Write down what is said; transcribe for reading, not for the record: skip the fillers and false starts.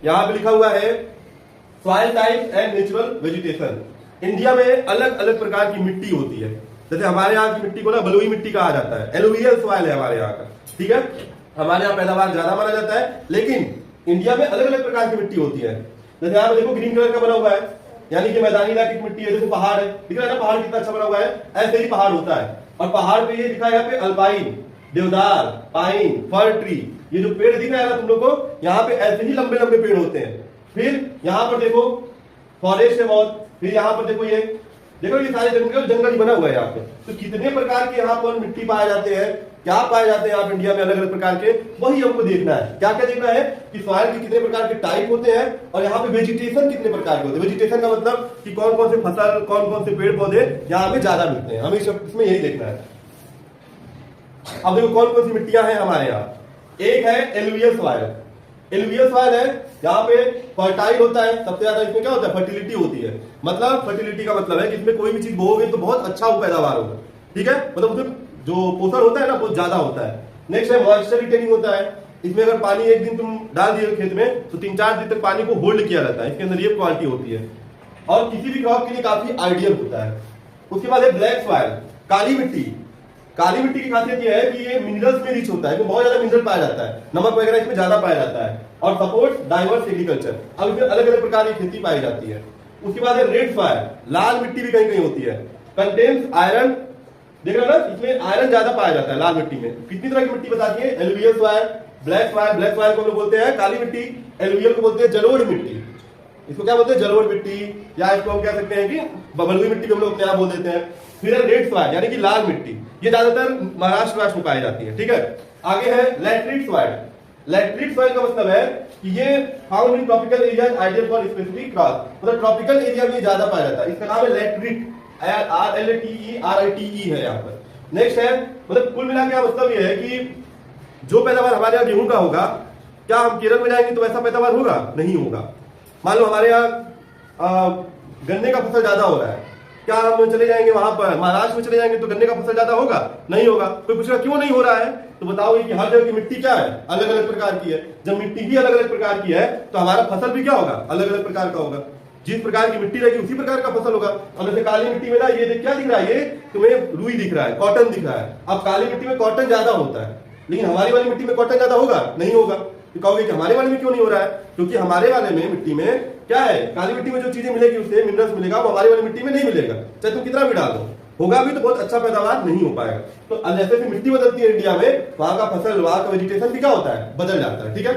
यहाँ पे लिखा हुआ है soil type and natural vegetation. India में अलग अलग प्रकार की मिट्टी होती है। जैसे हमारे यहाँ की मिट्टी को ना बलुई मिट्टी कहा जाता है, एलुवियल सॉइल है हमारे यहाँ का, ठीक है। हमारे यहाँ पैदावार ज्यादा माना जाता है, लेकिन इंडिया में अलग अलग प्रकार की मिट्टी होती है। जैसे यहाँ पे देखो ग्रीन कलर का बना हुआ है, यानी कि मैदानी इलाके की मिट्टी है। देखो पहाड़ है, दिख रहा है ना पहाड़ कितना अच्छा बना हुआ है, ऐसे ही पहाड़ होता है। और पहाड़ पे ये लिखा है यहाँ पे अल्पाइन, देवदार, पाइन, फर ट्री। ये जो पेड़ दिख रहा है ना तुम लोग को, यहाँ पे ऐसे ही लंबे लंबे पेड़ होते हैं। फिर यहाँ पर देखो फॉरेस्ट है बहुत। फिर यहाँ पर देखो ये सारे जंगल ही बना हुआ है यहाँ पे। तो कितने प्रकार के यहाँ पर मिट्टी पाए जाते हैं, क्या पाए जाते हैं आप इंडिया में अलग अलग प्रकार के, वही हमको देखना है। क्या क्या देखना है कि सॉइल के कितने प्रकार के टाइप होते हैं और यहाँ पे वेजिटेशन कितने प्रकार के होते हैं। वेजिटेशन का मतलब कि कौन कौन से फसल, कौन कौन से पेड़ पौधे यहाँ पे ज्यादा मिलते हैं, हमें इसमें यही देखना है। अब देखो कौन कौन सी मिट्टियां हैं हमारे यहाँ। एक है एलुवियल सॉइल। एलुवियल सॉइल है, यहाँ पे फर्टाइल होता है, सबसे ज्यादा इसमें क्या होता है, फर्टिलिटी होती है। मतलब फर्टिलिटी का मतलब है कि इसमें कोई भी चीज बोओगे तो बहुत अच्छा पैदावार होगा, ठीक है। मतलब उसमें जो पोषण होता है ना बहुत ज्यादा होता है। नेक्स्ट है मॉइस्चर रिटेनिंग होता है। इसमें अगर पानी एक दिन तुम डाल दिए खेत में तो 3-4 दिन तक पानी को होल्ड किया जाता है। इसके अंदर ये क्वालिटी होती है और किसी भी क्रॉप के लिए काफी आइडियल होता है। उसके बाद है ब्लैक सॉइल, काली मिट्टी। काली मिट्टी की खासियत यह है कि ये मिनरल्स में रिच होता है, बहुत ज्यादा मिनरल पाया जाता है, नमक वगैरह इसमें ज्यादा पाया जाता है और सपोर्ट डाइवर्स एग्रीकल्चर। अब इसमें अलग अलग प्रकार की खेती पाई जाती है। उसके बाद है रेड सॉइल, लाल मिट्टी भी कहीं कहीं होती है, कंटेन्स आयरन। देख रहे हो ना, इसमें आयरन ज्यादा पाया जाता है लाल मिट्टी में। कितनी तरह की मिट्टी बताती है, alluvial soil, black soil. Black soil को हम लोग बोलते हैं काली मिट्टी, एलुवियल को बोलते हैं जलोढ़ मिट्टी। इसको क्या बोलते हैं, जलोढ़ मिट्टी, या इसको हम कह सकते हैं कि बलुई मिट्टी भी हम लोग अपने आप बोल देते हैं। फिर है रेड सॉइल यानी कि लाल मिट्टी, ये ज्यादातर महाराष्ट्र राज्य में पाई जाती है, ठीक है। आगे है लैटरिक सॉइल। लैटरिक सॉइल का मतलब है कि ये found in tropical area, ideal for specific crop. मतलब ट्रॉपिकल एरिया में ज्यादा पाया जाता है। इसका नाम है लैटरिक, RLATERITE है यहाँ पर। नेक्स्ट है, मतलब कुल मिला के मतलब ये है कि जो पैदावार हमारे यहाँ गेहूं का होगा, क्या हम केरल में जाएंगे तो वैसा पैदावार होगा, नहीं होगा। मान लो हमारे यहाँ गन्ने का फसल ज्यादा हो रहा है, क्या हम चले जाएंगे वहां पर महाराष्ट्र में चले जाएंगे तो गन्ने का फसल ज्यादा होगा, नहीं होगा। कोई पूछेगा क्यों नहीं हो रहा है, तो बताओगे कि हर जगह की मिट्टी क्या है, अलग अलग प्रकार की है। जब मिट्टी भी अलग अलग प्रकार की है तो हमारा फसल भी क्या होगा, अलग अलग प्रकार का होगा। जिस प्रकार की मिट्टी रहेगी उसी प्रकार का फसल होगा। अब जैसे काली मिट्टी में ना ये क्या दिख रहा है, ये तुम्हें रुई दिख रहा है, कॉटन दिख रहा है। अब काली मिट्टी में कॉटन ज्यादा होता है, लेकिन हमारी वाली मिट्टी में कॉटन ज्यादा होगा, नहीं होगा। तो कहोगे कि हमारे वाले में क्यों नहीं हो रहा है, क्योंकि हमारे वाले में मिट्टी में क्या है, काली मिट्टी में जो चीजें मिलेगी उससे मिनरल्स मिलेगा, वो हमारी वाली मिट्टी में नहीं मिलेगा। चाहे तुम कितना भी डाल दो, होगा भी तो बहुत अच्छा पैदावार नहीं हो पाएगा। तो जैसे भी मिट्टी बदलती है इंडिया में, वहां का फसल, वहां का वेजिटेशन भी क्या होता है, बदल जाता है, ठीक है।